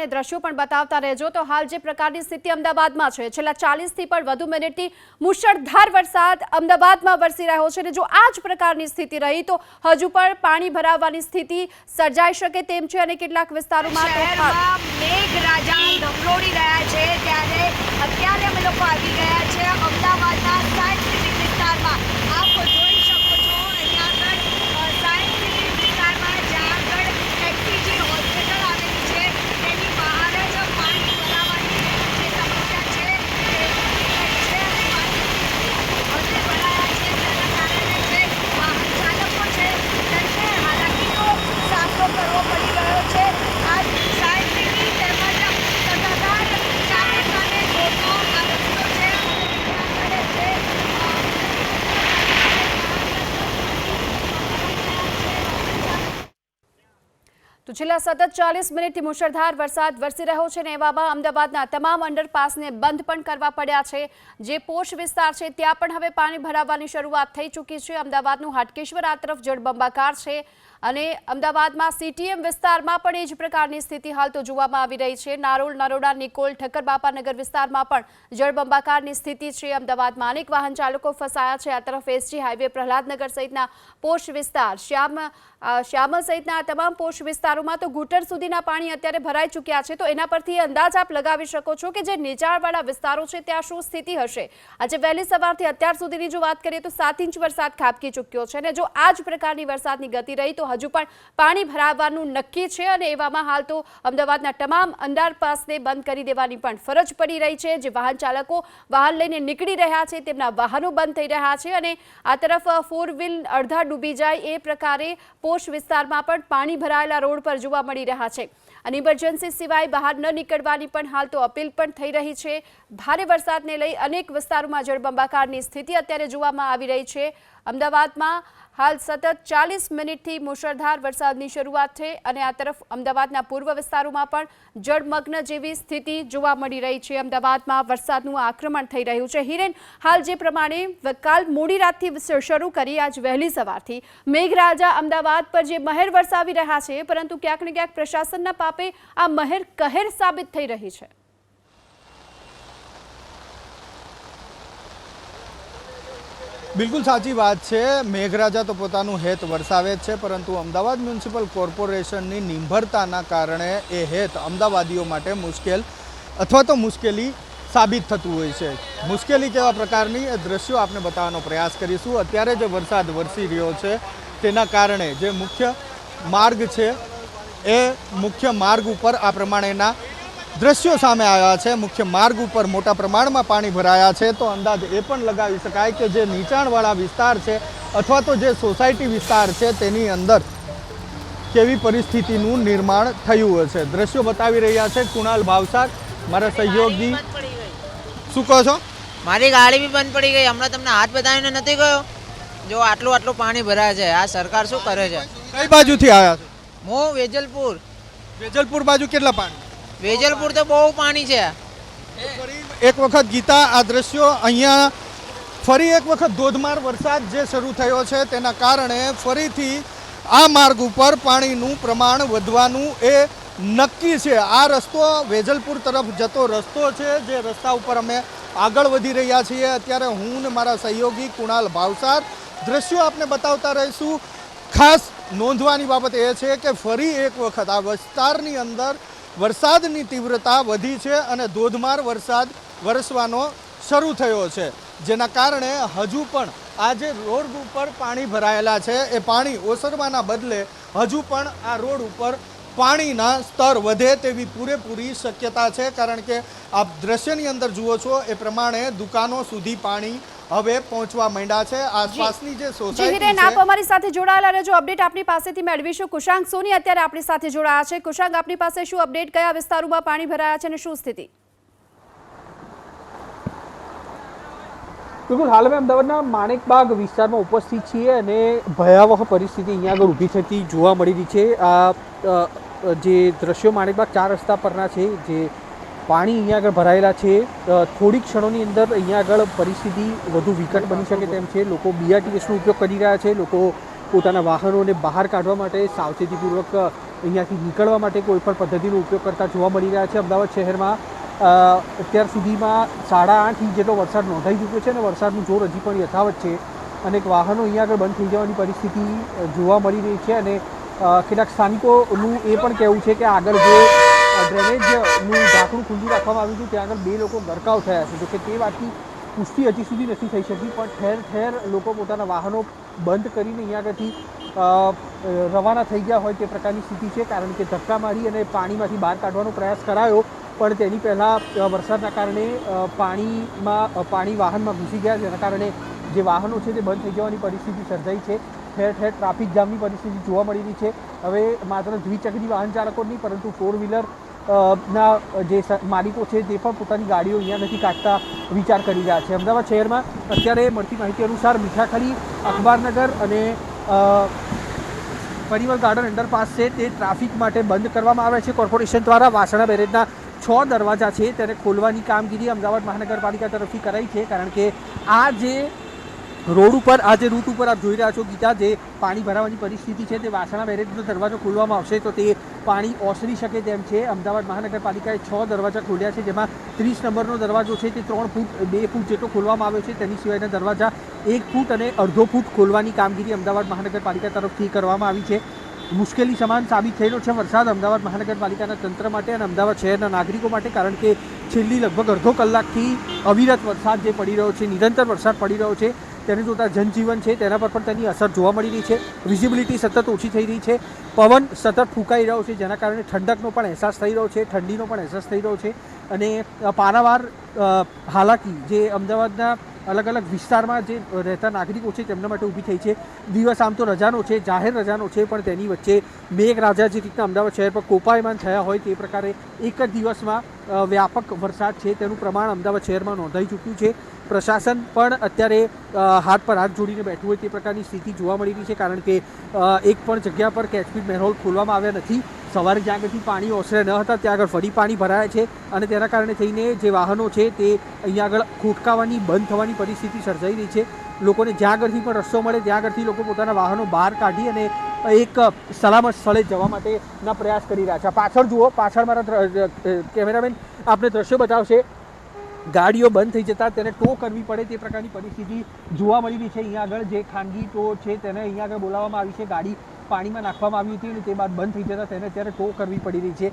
અને દ્રશ્યો પણ બતાવતા રહેજો। તો હાલ જે પ્રકારની સ્થિતિ અમદાવાદમાં છે, છેલ્લા 40 થી પણ વધુ મિનિટથી મુશળધાર વરસાદ અમદાવાદમાં વરસી રહ્યો છે અને જો આ જ પ્રકારની સ્થિતિ રહી તો હજુ પણ પાણી ભરાવાની સ્થિતિ સર્જાઈ શકે તેમ છે અને કેટલાક વિસ્તારોમાં મેઘરાજા ધમરોળી રહ્યા છે। ત્યારે અત્યારે અમે લોકો આવી ગયા છે અમદાવાદના સાયન્સ સિટી વિસ્તારમાં। આપ જોઈ શકો છો અહીંયા આગળ સાયન્સ સિટી વિસ્તારમાં જ્યાં આગળ એસપીજી હોસ્પિટલ આવેલી છે તેની બહાર જ પાણી ભરાવાની જે સમસ્યા છે તે હજી ભરાયા છે। તેના કારણે જે વાહન ચાલકો છે તેમને હાલાકીનો સામનો કરવો પડી રહ્યો છે। આ સાયન્સ સિટી તેમજ સત્તાધાર ચારે કાને જોડતો આ રસ્તો છે તો છેલ્લા સતત 40 મિનિટથી મુશળધાર વરસાદ વરસી રહ્યો છે અને એવામાં અમદાવાદના તમામ અંડરપાસને બંધ પણ કરવા પડ્યા છે। જે પોશ વિસ્તાર છે ત્યાં પણ હવે પાણી ભરાવાની શરૂઆત થઈ ચૂકી છે। અમદાવાદનું હાટકેશ્વર આ તરફ જળબંબાકાર છે અને અમદાવાદમાં સીટીએમ વિસ્તારમાં પણ એ જ પ્રકારની સ્થિતિ હાલ તો જોવામાં આવી રહી છે। નારોલ, નરોડા, નિકોલ, ઠક્કરબાપાનગર વિસ્તારમાં પણ જળબંબાકારની સ્થિતિ છે। અમદાવાદમાં અનેક વાહન ચાલકો ફસાયા છે। આ તરફ એસજી હાઈવે, પ્રહલાદનગર સહિતના પોશ વિસ્તાર, શ્યામલ સહિતના તમામ પોશ વિસ્તારોમાં તો ઘૂંટણ સુધીના પાણી અત્યારે ભરાઈ ચૂક્યા છે। તો એના પરથી અંદાજ આપ લગાવી શકો છો કે જે નીચાણવાળા વિસ્તારો છે ત્યાં શું સ્થિતિ હશે। આજે વહેલી સવારથી અત્યાર સુધીની જો વાત કરીએ તો 7 ઇંચ વરસાદ ખાબકી ચૂક્યો છે અને જો આ જ પ્રકારની વરસાદની ગતિ રહી તો હજુ પણ પાણી ભરાવાનું નક્કી છે અને એવામાં હાલ તો અમદાવાદના તમામ અંડરપાસને બંધ કરી દેવાની પણ ફરજ પડી રહી છે। જે વાહન ચાલકો વાહન લઈને નીકળી રહ્યા છે તેમના વાહનો બંધ થઈ રહ્યા છે અને આ તરફ 4 વ્હીલ અડધા ડૂબી જાય એ પ્રકારે પોશ વિસ્તારમાં પણ પાણી ભરાયેલા રોડ પર જોવા મળી રહ્યા છે અને ઇમરજન્સી સિવાય બહાર ન નીકળવાની પણ હાલ તો અપીલ પણ થઈ રહી છે। ભારે વરસાદને લઈ અનેક વિસ્તારોમાં જળબંબાકારની સ્થિતિ અત્યારે જોવામાં આવી રહી છે। અમદાવાદમાં હાલ સતત 40 મિનિટથી મુશળધાર વરસાદની શરૂઆત છે અને આ તરફ અમદાવાદના પૂર્વ વિસ્તારોમાં પણ જળમગ્ન જેવી સ્થિતિ જોવા મળી રહી છે। અમદાવાદમાં વરસાદનું આક્રમણ થઈ રહ્યું છે। હિરેન, હાલ જે પ્રમાણે કાલ મોડી રાતથી શરૂ કરી આજ વહેલી સવારથી મેઘરાજા અમદાવાદ પર જે મહેર વરસાવી રહ્યા છે પરંતુ ક્યાંક ને ક્યાંક પ્રશાસનના પાપે આ મહેર કહેર સાબિત થઈ રહી છે। બિલકુલ સાચી વાત છે। મેઘરાજા તો પોતાનું હેત વરસાવે જ છે પરંતુ અમદાવાદ મ્યુનિસિપલ કોર્પોરેશનની નિર્ભરતાના કારણે એ હેત અમદાવાદીઓ માટે મુશ્કેલ અથવા તો મુશ્કેલી સાબિત થતું હોય છે। મુશ્કેલી કેવા પ્રકારની એ દ્રશ્યો આપણે બતાવવાનો પ્રયાસ કરીશું। અત્યારે જે વરસાદ વરસી રહ્યો છે તેના કારણે જે મુખ્ય માર્ગ છે એ મુખ્ય માર્ગ ઉપર આ પ્રમાણેના દ્રશ્યો સામે આવ્યા છે। મુખ્ય માર્ગ ઉપર મોટા પ્રમાણમાં પાણી ભરાયા છે તો અંદાજ એ પણ લગાવી શકાય કે જે નીચાણવાળા વિસ્તાર છે અથવા તો જે સોસાયટી વિસ્તાર છે તેની અંદર કેવી પરિસ્થિતિનું નિર્માણ થયું હશે। દ્રશ્યો બતાવી રહ્યા છે કુણાલ ભાવસાર, મારા સહયોગી। શું કહો છો? મારી ગાડી બી બંધ પડી ગઈ। હમણાં તમને હાથ બતાવીને નથી ગયો। જો આટલું પાણી ભરાય છે, આ સરકાર શું કરે છે? કઈ બાજુથી આવ્યા છો? હું વેજલપુર। વેજલપુર બાજુ કેટલા પાણી? વેજલપુર તો બહુ પાણી છે। એક વખત ગીતા, આ દ્રશ્યો અહીંયા ફરી એક વખત ધોધમાર વરસાદ જે શરૂ થયો છે તેના કારણે ફરીથી આ માર્ગ ઉપર પાણીનું પ્રમાણ વધવાનું એ નક્કી છે। આ રસ્તો વેજલપુર તરફ જતો રસ્તો છે જે રસ્તા ઉપર અમે આગળ વધી રહ્યા છીએ। અત્યારે હું ને મારા સહયોગી કુણાલ ભાવસાર દ્રશ્યો આપને બતાવતા રહીશું। ખાસ નોંધવાની બાબત એ છે કે ફરી એક વખત આ વિસ્તારની અંદર વરસાદની તીવ્રતા વધી છે અને ધોધમાર વરસાદ વરસવાનો શરૂ થયો છે જેના કારણે હજુ પણ આ જે રોડ ઉપર પાણી ભરાયેલા છે એ પાણી ઓસરવાના બદલે હજુ પણ આ રોડ ઉપર પાણીના સ્તર વધે તેવી પૂરેપૂરી શક્યતા છે। કારણ કે આપ દ્રશ્યની અંદર જુઓ છો એ પ્રમાણે દુકાનો સુધી પાણી હવે પહોંચવા માંડ્યા છે। આસપાસની જે સોસાયટી છે આપ અમારી સાથે જોડાયેલા રહેજો, અપડેટ આપની પાસેથી મેળવીશું। કુશાંક સોની અત્યારે આપણી સાથે જોડાયા છે। કુશાંક, આપની પાસે શું અપડેટ, કયા વિસ્તારોમાં પાણી ભરાયા છે અને શું સ્થિતિ? બિલકુલ, હાલ અમે અમદાવાદના માણેકબાગ વિસ્તારમાં ઉપસ્થિત છીએ અને ભયાવહ પરિસ્થિતિ અહીંયા આગળ ઊભી થતી જોવા મળી રહી છે। આ જે દ્રશ્યો માણેકબાગ 4 રસ્તા પરના છે, જે પાણી અહીંયા આગળ ભરાયેલા છે, થોડીક ક્ષણોની અંદર અહીંયા આગળ પરિસ્થિતિ વધુ વિકટ બની શકે તેમ છે। લોકો BRTSનો ઉપયોગ કરી રહ્યા છે। લોકો પોતાના વાહનોને બહાર કાઢવા માટે સાવચેતીપૂર્વક અહીંયાથી નીકળવા માટે કોઈ પણ પદ્ધતિનો ઉપયોગ કરતા જોવા મળી રહ્યા છે. અમદાવાદ શહેરમાં અત્યાર સુધીમાં 8.5 ઇંચ જેટલો વરસાદ નોંધાઈ ચૂક્યો છે અને વરસાદનું જોર હજી પણ યથાવત છે. અનેક વાહનો અહીંયા આગળ બંધ થઈ જવાની પરિસ્થિતિ જોવા મળી રહી છે અને કેટલાક સ્થાનિકોનું એ પણ કહેવું છે કે આગળ જે ડ્રેનેજનું ઢાંકણું ખુલ્લું રાખવામાં આવ્યું હતું ત્યાં આગળ 2 લોકો ગરકાવ થયા છે. જોકે તે વાતની પુષ્ટિ હજી સુધી નથી થઈ શકી, પણ ઠેર ઠેર લોકો પોતાના વાહનો બંધ કરીને અહીંયા આગળથી રવાના થઈ ગયા હોય તે પ્રકારની સ્થિતિ છે. કારણ કે ધક્કા મારી અને પાણીમાંથી બહાર કાઢવાનો પ્રયાસ કરાયો, પણ તેની પહેલાં વરસાદના કારણે પાણી વાહનમાં ઘૂસી ગયા, જેના કારણે જે વાહનો છે તે બંધ થઈ જવાની પરિસ્થિતિ સર્જાઈ છે. ઠેર ઠેર ટ્રાફિક જામની પરિસ્થિતિ જોવા મળી રહી છે. હવે માત્ર દ્વિચક્રી વાહન ચાલકો જ નહીં, પરંતુ 4 વ્હીલર ના જે માલિકો છે તે પણ પોતાની ગાડીઓ અહીંયા નથી કાઢતા વિચાર કરી રહ્યા છે. અમદાવાદ શહેરમાં અત્યારે મળતી માહિતી અનુસાર મીઠાખરી, અખબારનગર અને પરિમલ ગાર્ડન અંડરપાસ છે તે ટ્રાફિક માટે બંધ કરવામાં આવ્યા છે કોર્પોરેશન દ્વારા. વાસણા બેરેજના 6 દરવાજા છે તેને ખોલવાની કામગીરી અમદાવાદ મહાનગરપાલિકા તરફથી કરાઈ છે. કારણ કે આ જે રોડ ઉપર, આ જે રૂટ ઉપર આપ જોઈ રહ્યા છો ગીતા, જે પાણી ભરાવાની પરિસ્થિતિ છે તે વાસણા બેરેજનો દરવાજો ખોલવામાં આવશે તો તે પાણી ઓસરી શકે તેમ છે. અમદાવાદ મહાનગરપાલિકાએ 6 દરવાજા ખોલ્યા છે, જેમાં 30 નંબરનો દરવાજો છે તે 3 ફૂટ 2 ફૂટ જેટલો ખોલવામાં આવ્યો છે. તેની સિવાયના દરવાજા 1 ફૂટ અને અડધો ફૂટ ખોલવાની કામગીરી અમદાવાદ મહાનગરપાલિકા તરફથી કરવામાં આવી છે. મુશ્કેલી સમાન સાબિત થયેલો છે વરસાદ અમદાવાદ મહાનગરપાલિકાના તંત્ર માટે અને અમદાવાદ શહેરના નાગરિકો માટે. કારણ કે છેલ્લી લગભગ અડધો કલાકથી અવિરત વરસાદ જે પડી રહ્યો છે, નિરંતર વરસાદ પડી રહ્યો છે, તેને જોતાં જનજીવન છે તેના પર પણ તેની અસર જોવા મળી રહી છે. વિઝિબિલિટી સતત ઓછી થઈ રહી છે, પવન સતત ફૂંકાઈ રહ્યો છે, જેના કારણે ઠંડકનો પણ અહેસાસ થઈ રહ્યો છે, ઠંડીનો પણ અહેસાસ થઈ રહ્યો છે. અને પારાવાર હાલાકી જે અમદાવાદના અલગ અલગ વિસ્તારમાં જે રહેતા નાગરિકો છે તેમના માટે ઊભી થઈ છે. દિવસ આમ તો રજાનો છે, જાહેર રજાનો છે, પણ તેની વચ્ચે મેઘરાજા જે રીતના અમદાવાદ શહેર પર કોપાયમાન થયા હોય તે પ્રકારે એક જ દિવસમાં વ્યાપક વરસાદ છે તેનું પ્રમાણ અમદાવાદ શહેરમાં નોંધાઈ ચૂક્યું છે. પ્રશાસન પણ અત્યારે હાથ પર હાથ જોડીને બેઠું હોય તે પ્રકારની સ્થિતિ જોવા મળી રહી છે. કારણ કે એક પણ જગ્યા પર કેચમેન્ટ મેનહોલ ખોલવામાં આવ્યા નથી. સવારે જ્યાં આગળથી પાણી ઓસર્યા ન હતા ત્યાં આગળ ફરી પાણી ભરાયા છે અને તેના કારણે થઈને જે વાહનો છે તે અહીંયા આગળ ખોટકાવાની, બંધ થવાની પરિસ્થિતિ સર્જાઈ રહી છે. લોકોને જ્યાં આગળથી પણ રસ્તો મળે ત્યાં આગળથી લોકો પોતાના વાહનો બહાર કાઢી અને એક સલામત સ્થળે જવા માટેના પ્રયાસ કરી રહ્યા છે. પાછળ જુઓ, પાછળ મારા કેમેરામેન આપને દ્રશ્યો બતાવશે. ગાડીઓ બંધ થઈ જતાં તેને ટો કરવી પડે તે પ્રકારની પરિસ્થિતિ જોવા મળી રહી છે. અહીંયા આગળ જે ખાનગી ટો છે તેને અહીંયા આગળ બોલાવવામાં આવી છે. ગાડી પાણીમાં નાખવામાં આવી હતી અને તે બાદ બંધ થઈ જતાં તેને અત્યારે ટો કરવી પડી રહી છે.